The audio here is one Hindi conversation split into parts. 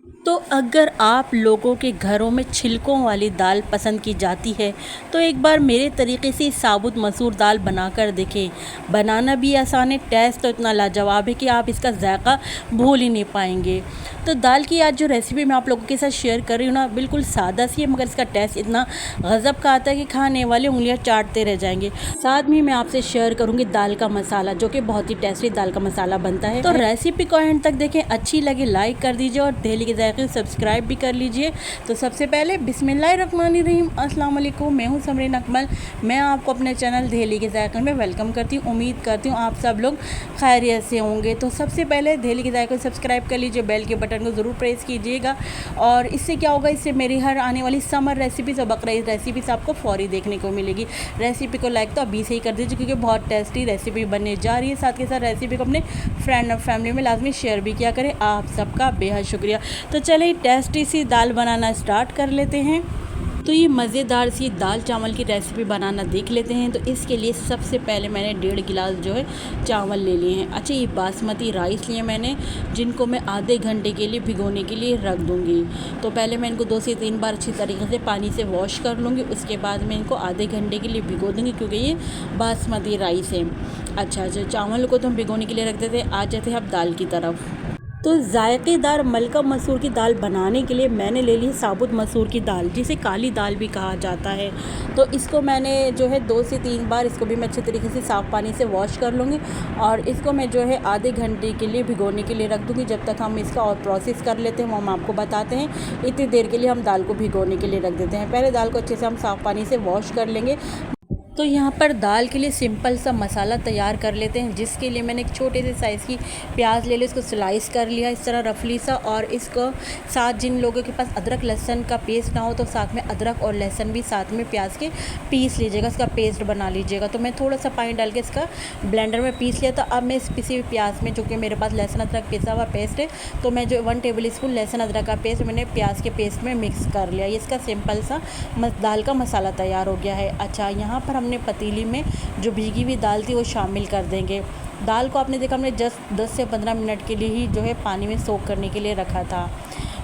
तो अगर आप लोगों के घरों में छिलकों वाली दाल पसंद की जाती है तो एक बार मेरे तरीके से साबुत मसूर दाल बनाकर देखें। बनाना भी आसान है, टेस्ट तो इतना लाजवाब है कि आप इसका जायका भूल ही नहीं पाएंगे। तो दाल की आज जो रेसिपी मैं आप लोगों के साथ शेयर कर रही हूँ ना, बिल्कुल सादा सी है मगर इसका टेस्ट इतना गज़ब का आता है कि खाने वाले उंगलियां चाटते रह जाएंगे। साथ में मैं आपसे शेयर करूँगी दाल का मसाला, जो कि बहुत ही टेस्टी दाल का मसाला बनता है। तो रेसिपी को एंड तक देखें, अच्छी लगे लाइक कर दीजिए और दिल्ली के जायके सब्सक्राइब भी कर लीजिए। तो सबसे पहले बिस्मिल्लाहिर्रहमानिर्रहीम, अस्सलाम वालेकुम। मैं हूँ समरीन अकमल। मैं आपको अपने चैनल दिल्ली के जायके में वेलकम करती हूँ। उम्मीद करती हूँ आप सब लोग खैरियत से होंगे। तो सबसे पहले दिल्ली के जायके सब्सक्राइब कर लीजिए, बेल के बटन को ज़रूर प्रेस कीजिएगा। और इससे क्या होगा, इससे मेरी हर आने वाली समर रेसिपीज़ और बकरीद रेसिपीज़ आपको फौरी देखने को मिलेगी। रेसिपी को लाइक तो अभी से ही कर दीजिए क्योंकि बहुत टेस्टी रेसिपी बनने जा रही है। साथ के साथ रेसिपी को अपने फ्रेंड और फैमिली में लाजमी शेयर भी किया करें। आप सबका बेहद शुक्रिया। तो चलिए टेस्टी सी दाल बनाना स्टार्ट कर लेते हैं। तो ये मज़ेदार सी दाल चावल की रेसिपी बनाना देख लेते हैं। तो इसके लिए सबसे पहले मैंने 1.5 गिलास जो है चावल ले लिए हैं। अच्छा, ये बासमती राइस लिए मैंने, जिनको मैं आधे घंटे के लिए भिगोने के लिए रख दूँगी। तो पहले मैं इनको 2 से 3 बार अच्छी तरीके से पानी से वॉश कर लूँगी। उसके बाद मैं इनको आधे घंटे के लिए भिगो दूँगी क्योंकि ये बासमती राइस है। अच्छा, चावल को तो हम भिगोने के लिए रख देते हैं। आ जाते हैं अब दाल की तरफ। तो जायकेदार मलका मसूर की दाल बनाने के लिए मैंने ले ली साबुत मसूर की दाल, जिसे काली दाल भी कहा जाता है। तो इसको मैंने जो है 2 से 3 बार इसको भी मैं अच्छे तरीके से साफ़ पानी से वॉश कर लूँगी और इसको मैं जो है आधे घंटे के लिए भिगोने के लिए रख दूँगी। जब तक हम इसका और प्रोसेस कर लेते हैं वो हम आपको बताते हैं। इतनी देर के लिए हम दाल को भिगोने के लिए रख देते हैं। पहले दाल को अच्छे से हम साफ़ पानी से वॉश कर लेंगे। तो यहाँ पर दाल के लिए सिंपल सा मसाला तैयार कर लेते हैं, जिसके लिए मैंने एक छोटे से साइज़ की प्याज ले ली, इसको स्लाइस कर लिया इस तरह रफली सा। और इसको साथ, जिन लोगों के पास अदरक लहसुन का पेस्ट ना हो तो साथ में अदरक और लहसुन भी साथ में प्याज के पीस लीजिएगा, इसका पेस्ट बना लीजिएगा। तो मैं थोड़ा सा पानी डाल के इसका ब्लेंडर में पीस लिया था। अब मैं इस पिसी हुई प्याज में, जो कि मेरे पास लहसुन अदरक पिसा हुआ पेस्ट है, तो मैं जो 1 टेबल स्पून लहसुन अदरक का पेस्ट मैंने प्याज के पेस्ट में मिक्स कर लिया। ये इसका सिंपल सा दाल का मसाला तैयार हो गया है। अच्छा, यहाँ पर हमने पतीली में जो भीगी हुई दाल थी वो शामिल कर देंगे। दाल को आपने देखा हमने जस्ट 10 से 15 मिनट के लिए ही जो है पानी में सोक करने के लिए रखा था।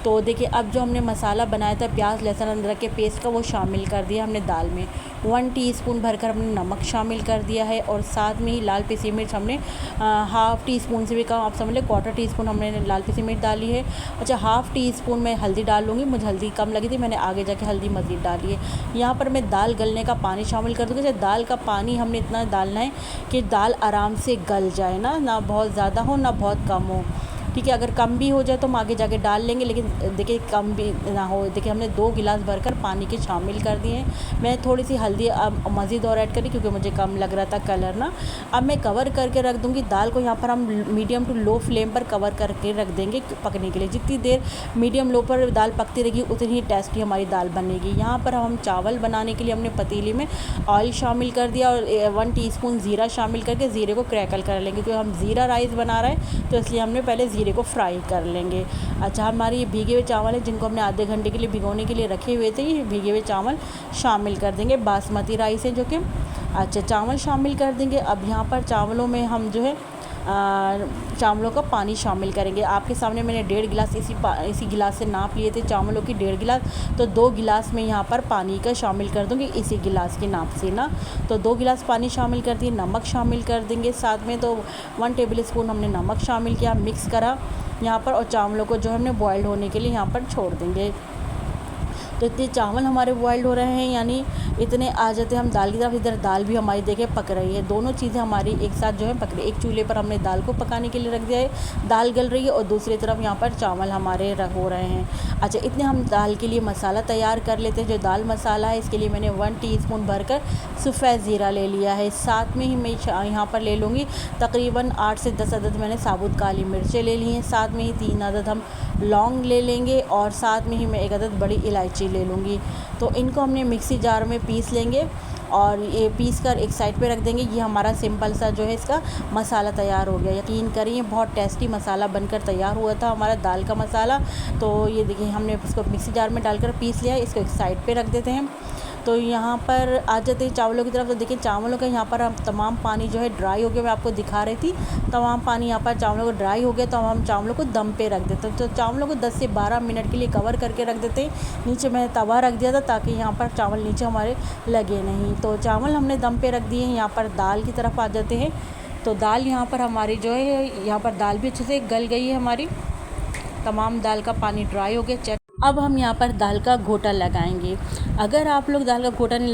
तो देखिए, अब जो हमने मसाला बनाया था प्याज लहसुन अदरक के पेस्ट का, वो शामिल कर दिया हमने दाल में। 1 टीस्पून भरकर हमने नमक शामिल कर दिया है और साथ में ही लाल पिसी मिर्च हमने हाफ़ टी स्पून से भी कम, आप समझ लें 1/4 टीस्पून हमने लाल पिसी मिर्च डाली है। अच्छा, हाफ़ टी स्पून मैं हल्दी डाल लूँगी, मुझे हल्दी कम लगी थी, मैंने आगे जाके हल्दी मज़ीद डाली है। यहाँ पर मैं दाल गलने का पानी शामिल कर दूँगी। जैसे दाल का पानी हमने इतना डालना है कि दाल आराम से गल जाए, ना बहुत ज़्यादा हो ना बहुत कम हो। ठीक है, अगर कम भी हो जाए तो हम आगे जाके डाल लेंगे, लेकिन देखिए कम भी ना हो। देखिए, हमने 2 गिलास भरकर पानी के शामिल कर दिए हैं। मैं थोड़ी सी हल्दी मज़ीद और ऐड करी क्योंकि मुझे कम लग रहा था कलर ना। अब मैं कवर करके रख दूँगी दाल को। यहाँ पर हम मीडियम टू लो फ्लेम पर कवर करके रख देंगे पकने के लिए। जितनी देर मीडियम लो पर दाल पकती रहेगी उतनी ही टेस्टी हमारी दाल बनेगी। यहाँ पर हम चावल बनाने के लिए हमने पतीली में ऑयल शामिल कर दिया और 1 टीस्पून ज़ीरा शामिल करके ज़ीरे को क्रैकल कर लेंगे, क्योंकि हम ज़ीरा राइस बना रहे हैं तो इसलिए हमने पहले ज़ीरे को फ्राई कर लेंगे। अच्छा, हमारे ये भीगे हुए चावल है जिनको हमने आधे घंटे के लिए भिगोने के लिए रखे हुए थे, ये भीगे हुए चावल शामिल कर देंगे। बासमती राइस है जो कि, अच्छा, चावल शामिल कर देंगे। अब यहाँ पर चावलों में हम जो है चावलों का पानी शामिल करेंगे। आपके सामने मैंने 1.5 गिलास इसी गिलास से नाप लिए थे चावलों की, 1.5 गिलास, तो 2 गिलास में यहाँ पर पानी का शामिल कर दूँगी इसी गिलास के नाप से ना। तो 2 गिलास पानी शामिल कर दिए। नमक शामिल कर देंगे साथ में, तो 1 टेबल स्पून हमने नमक शामिल किया, मिक्स करा यहाँ पर, और चावलों को जो हमने बॉयल्ड होने के लिए यहाँ पर छोड़ देंगे। तो इतने चावल हमारे बॉयल्ड हो रहे हैं, यानी इतने आ जाते हैं हम दाल की तरफ। इधर दाल भी हमारी देखें पक रही है, दोनों चीज़ें हमारी एक साथ जो है पक रही है। एक चूल्हे पर हमने दाल को पकाने के लिए रख दिया है, दाल गल रही है, और दूसरी तरफ यहाँ पर चावल हमारे हो रहे हैं। अच्छा, इतने हम दाल के लिए मसाला तैयार कर लेते हैं। जो दाल मसाला है इसके लिए मैंने 1 टीस्पून भरकर सफ़ेद ज़ीरा ले लिया है। साथ में ही मैं यहाँ पर ले लूँगी तकरीबन 8 से 10 अदद मैंने साबुत काली मिर्चें ले ली हैं। साथ में ही 3 अदद हम लौंग ले लेंगे और साथ में ही मैं 1 अदद बड़ी इलायची ले लूँगी। तो इनको हमने मिक्सी जार में पीस लेंगे और ये पीस कर एक साइड पे रख देंगे। ये हमारा सिंपल सा जो है इसका मसाला तैयार हो गया। यकीन करिए बहुत टेस्टी मसाला बनकर तैयार हुआ था हमारा दाल का मसाला। तो ये देखिए हमने इसको मिक्सी जार में डालकर पीस लिया है, इसको एक साइड पे रख देते हैं। तो यहाँ पर आ जाते हैं चावलों की तरफ। तो देखिए चावलों का यहाँ पर हम तमाम पानी जो है ड्राई हो गया, मैं आपको दिखा रही थी। तमाम पानी यहाँ पर चावलों को ड्राई हो गया, तो हम चावलों को दम पे रख देते हैं। तो चावलों को 10 से 12 मिनट के लिए कवर करके रख देते हैं। नीचे मैंने तवा रख दिया था ताकि यहाँ पर चावल नीचे हमारे लगे नहीं। तो चावल हमने दम पे रख दिए हैं। यहाँ पर दाल की तरफ आ जाते हैं। तो दाल यहाँ पर हमारी जो है, यहाँ पर दाल भी अच्छे से गल गई है हमारी। तमाम दाल का पानी ड्राई हो गया। चेक। अब हम यहाँ पर दाल का घोटा लगाएंगे। अगर आप लोग दाल का घोटा नहीं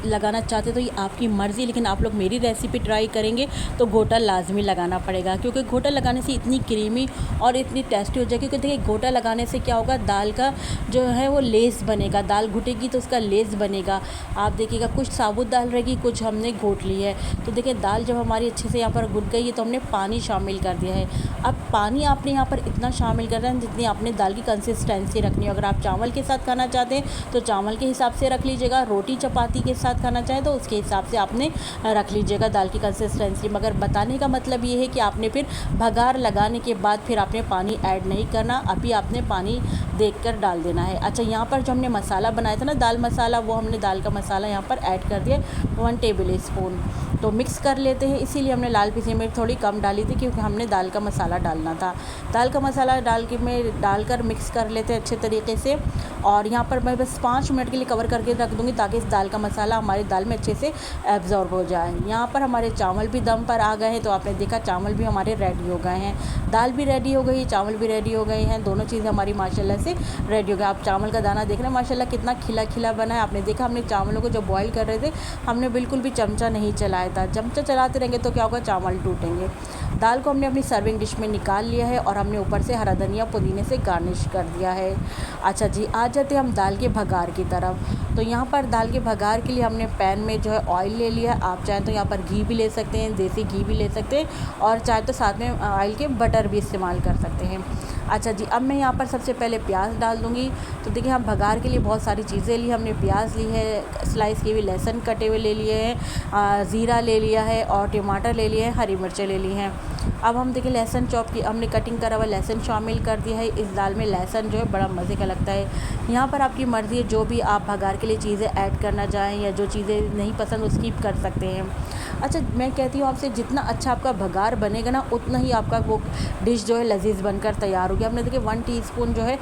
लगाना चाहते तो ये आपकी मर्ज़ी, लेकिन आप लोग मेरी रेसिपी ट्राई करेंगे तो घोटा लाजमी लगाना पड़ेगा, क्योंकि घोटा लगाने से इतनी क्रीमी और इतनी टेस्टी हो जाएगी। क्योंकि देखिए घोटा लगाने से क्या होगा, दाल का जो है वो लेस बनेगा। दाल घुटेगी तो उसका लेस बनेगा। आप देखिएगा कुछ साबुत दाल रहेगी, कुछ हमने घोट ली है। तो देखिए दाल जब हमारी अच्छे से यहाँ पर घुट गई है तो हमने पानी शामिल कर दिया है। अब पानी आपने यहाँ पर इतना शामिल करना है जितनी आपने दाल की कंसिस्टेंसी रखनी है। अगर आप चावल के साथ खाना चाहते हैं तो चावल के हिसाब से रख लीजिएगा। रोटी चपाती के साथ खाना चाहें तो उसके हिसाब से आपने रख लीजिएगा दाल की कंसिस्टेंसी। मगर बताने का मतलब ये है कि आपने फिर भगार लगाने के बाद फिर आपने पानी ऐड नहीं करना, अभी आपने पानी देखकर डाल देना है। अच्छा, यहाँ पर जो हमने मसाला बनाया था ना, दाल मसाला, वो हमने दाल का मसाला यहाँ पर ऐड कर दिया 1 टेबल स्पून। तो मिक्स कर लेते हैं। इसीलिए हमने लाल पीसी मिर्च थोड़ी कम डाली थी, क्योंकि हमने दाल का मसाला डालना था। दाल का मसाला डालकर मिक्स कर लेते हैं अच्छे तरीके से। और यहाँ पर मैं बस 5 मिनट के लिए कवर करके रख दूँगी ताकि इस दाल का मसाला हमारी दाल में अच्छे से एब्जॉर्ब हो जाए। यहाँ पर हमारे चावल भी दम पर आ गए हैं। तो आपने देखा चावल भी हमारे रेडी हो गए हैं, दाल भी रेडी हो गई, चावल भी रेडी हो गए हैं। दोनों चीज़ें हमारी माशाल्लाह से रेडी हो गई। आप चावल का दाना देख रहे हैं माशाल्लाह कितना खिला खिला बना है। आपने देखा हमने चावलों को जो बॉईल कर रहे थे हमने बिल्कुल भी चमचा नहीं चलाया था। चमचा चलाते रहेंगे तो क्या होगा, चावल टूटेंगे। दाल को हमने अपनी सर्विंग डिश में निकाल लिया है और हमने ऊपर से हरा धनिया पुदीने से गार्निश कर दिया है। अच्छा जी, आ जाते हैं हम दाल के भगार की तरफ। तो यहाँ पर दाल के भगार के लिए हमने पैन में जो है ऑयल ले लिया है। आप चाहें तो यहाँ पर घी भी ले सकते हैं, देसी घी भी ले सकते हैं, और चाहे तो साथ में ऑयल के बटर भी इस्तेमाल कर सकते हैं। अच्छा जी, अब मैं यहाँ पर सबसे पहले प्याज डाल दूँगी। तो देखिए हम भगार के लिए बहुत सारी चीज़ें ली। हमने प्याज ली है, स्लाइस की हुई लहसुन कटे हुए ले लिए हैं, ज़ीरा ले लिया है, और टमाटर ले लिए हैं, हरी मिर्चें ले ली हैं। अब हम देखिए लहसुन चॉप की हमने कटिंग करा हुआ लहसुन शामिल कर दिया है। इस दाल में लहसुन जो है बड़ा मज़े का लगता है। यहाँ पर आपकी मर्ज़ी है, जो भी आप भगार के लिए चीज़ें ऐड करना चाहें या जो चीज़ें नहीं पसंद वो स्किप कर सकते हैं। अच्छा, मैं कहती हूँ आपसे, जितना अच्छा आपका भगार बनेगा ना उतना ही आपका वो डिश जो है लजीज बनकर तैयार होगी। हमने देखिए 1 टीस्पून जो है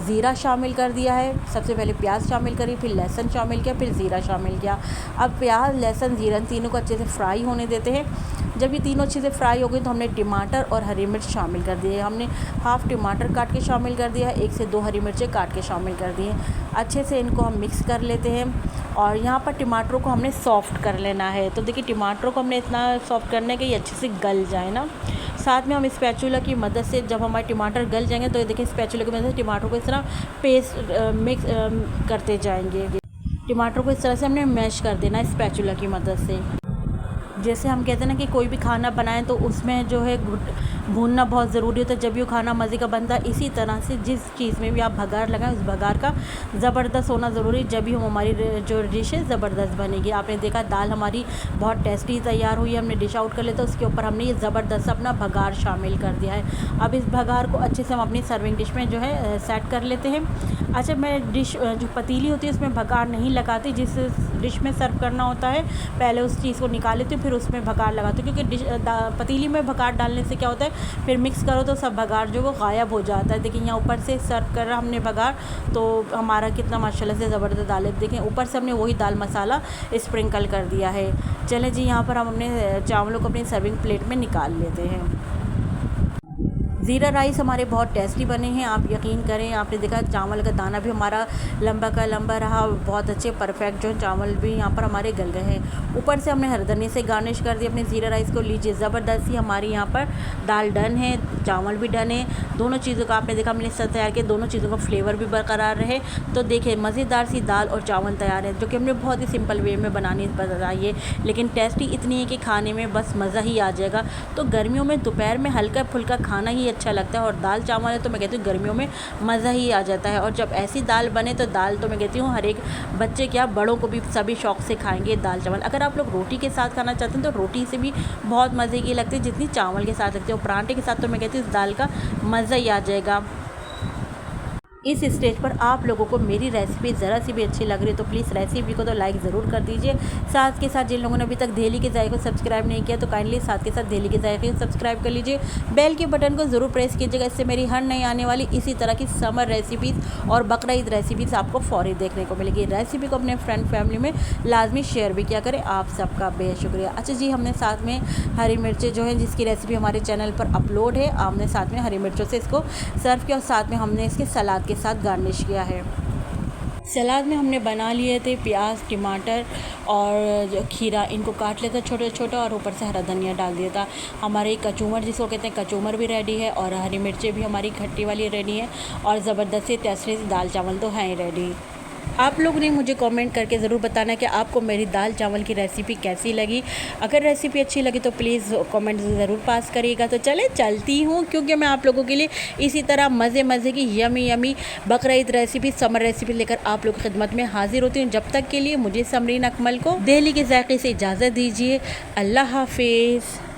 ज़ीरा शामिल कर दिया है। सबसे पहले प्याज शामिल करी, फिर लहसुन शामिल किया, फिर ज़ीरा शामिल किया। अब प्याज लहसुन ज़ीरा तीनों को अच्छे से फ्राई होने देते हैं। जब ये तीनों चीज़ें फ्राई हो गई तो हमने टमाटर और हरी मिर्च शामिल कर दिए। हमने हाफ़ टमाटर काट के शामिल कर दिया है, 1 से 2 हरी मिर्चें काट के शामिल कर दी हैं। अच्छे से इनको हम मिक्स कर लेते हैं। और यहाँ पर टमाटरों को हमने सॉफ़्ट कर लेना है। तो देखिए टमाटरों को हमने इतना सॉफ़्ट करना है कि ये अच्छे से गल जाए ना। साथ में हम स्पैचुला की मदद से, जब हमारे टमाटर गल जाएंगे तो देखिए स्पैचुला की मदद से टमाटरों को इस तरह पेस्ट मिक्स करते जाएंगे। टमाटर को इस तरह से हमने मैश कर देना है स्पैचुला की मदद से। जैसे हम कहते हैं ना कि कोई भी खाना बनाएं तो उसमें जो है भूनना बहुत ज़रूरी होता है, जब भी वो खाना मज़े का बनता है। इसी तरह से जिस चीज़ में भी आप भगार लगाएं उस भगार का ज़बरदस्त होना ज़रूरी है, जब भी हमारी जो डिश है ज़बरदस्त बनेगी। आपने देखा दाल हमारी बहुत टेस्टी तैयार हुई है। हमने डिश आउट कर लेते उसके ऊपर हमने ये ज़बरदस्त अपना भगार शामिल कर दिया है। अब इस भगार को अच्छे से हम अपनी सर्विंग डिश में जो है सेट कर लेते हैं। अच्छा, मैं डिश जो पतीली होती है उसमें भगार नहीं लगाती। जिस डिश में सर्व करना होता है पहले उस चीज़ को निकाल लेती हूँ, फिर उसमें भगार लगाती हूँ। क्योंकि पतीली में भगार डालने से क्या होता है, फिर मिक्स करो तो सब भगार जो वो गायब हो जाता है। देखिए यहाँ ऊपर से सर्व कर रहा हमने भगार, तो हमारा कितना माशाल्लाह से ज़बरदस्त दाल है। देखें ऊपर से हमने वही दाल मसाला स्प्रिंकल कर दिया है। चलें जी, यहाँ पर हम अपने चावलों को अपनी सर्विंग प्लेट में निकाल लेते हैं। ज़ीरा राइस हमारे बहुत टेस्टी बने हैं, आप यकीन करें। आपने देखा चावल का दाना भी हमारा लंबा का लंबा रहा, बहुत अच्छे परफेक्ट जो चावल भी यहाँ पर हमारे गल गए हैं। ऊपर से हमने हरी धनिया से गार्निश कर दिया अपने ज़ीरा राइस को। लीजिए ज़बरदस्त ही हमारी यहाँ पर दाल डन है, चावल भी डन है। दोनों चीज़ों का आपने देखा हमने सब तैयार किया, दोनों चीज़ों का फ्लेवर भी बरकरार रहे। तो देखिए मज़ेदार सी दाल और चावल तैयार है, जो कि हमने बहुत ही सिंपल वे में बनानी बताई है, लेकिन टेस्टी इतनी है कि खाने में बस मज़ा ही आ जाएगा। तो गर्मियों में दोपहर में हल्का फुल्का खाना ही अच्छा लगता है, और दाल चावल है तो मैं कहती हूँ गर्मियों में मज़ा ही आ जाता है। और जब ऐसी दाल बने तो दाल तो मैं कहती हूँ हर एक बच्चे क्या बड़ों को भी सभी शौक़ से खाएंगे दाल चावल। अगर आप लोग रोटी के साथ खाना चाहते हैं तो रोटी से भी बहुत मज़े की लगती है जितनी चावल के साथ लगती है। और पराठे के साथ तो मैं कहती हूँ इस दाल का मज़ा ही आ जाएगा। इस स्टेज पर आप लोगों को मेरी रेसिपी ज़रा सी भी अच्छी लग रही है तो प्लीज़ रेसिपी को तो लाइक ज़रूर कर दीजिए। साथ के साथ जिन लोगों ने अभी तक दहली के जायके को सब्सक्राइब नहीं किया तो काइंडली साथ के साथ दहली के जायके को सब्सक्राइब कर लीजिए। बेल के बटन को ज़रूर प्रेस कीजिएगा, इससे मेरी हर नई आने वाली इसी तरह की समर रेसिपीज़ और बकरा ईद रेसिपीज़ आपको फ़ौरी देखने को मिलेगी। रेसिपी को अपने फ्रेंड फैमिली में लाजमी शेयर भी किया करें। आप सबका बेहद शुक्रिया। अच्छा जी, हमने साथ में हरी मिर्चें जो है जिसकी रेसिपी हमारे चैनल पर अपलोड है, हमने साथ में हरी मिर्चों से इसको सर्व किया और साथ में हमने इसके सलाद के साथ गार्निश किया है। सलाद में हमने बना लिए थे प्याज, टमाटर और जो खीरा, इनको काट लेते छोटे छोटे और ऊपर से हरा धनिया डाल दिया था। हमारे कचूमर जिसको कहते हैं कचूमर भी रेडी है और हरी मिर्चें भी हमारी खट्टी वाली रेडी है और ज़बरदस्त सी तसरे से दाल चावल तो हैं ही रेडी। आप लोग ने मुझे कमेंट करके ज़रूर बताना कि आपको मेरी दाल चावल की रेसिपी कैसी लगी। अगर रेसिपी अच्छी लगी तो प्लीज़ कमेंट ज़रूर पास करिएगा। तो चले चलती हूँ, क्योंकि मैं आप लोगों के लिए इसी तरह मज़े की यमी यमी बकरा ईद रेसिपी, समर रेसिपी लेकर आप लोग की खिदमत में हाजिर होती हूँ। जब तक के लिए मुझे समरीन अकमल को दहली के जायके से इजाज़त दीजिए। अल्लाह हाफिज़।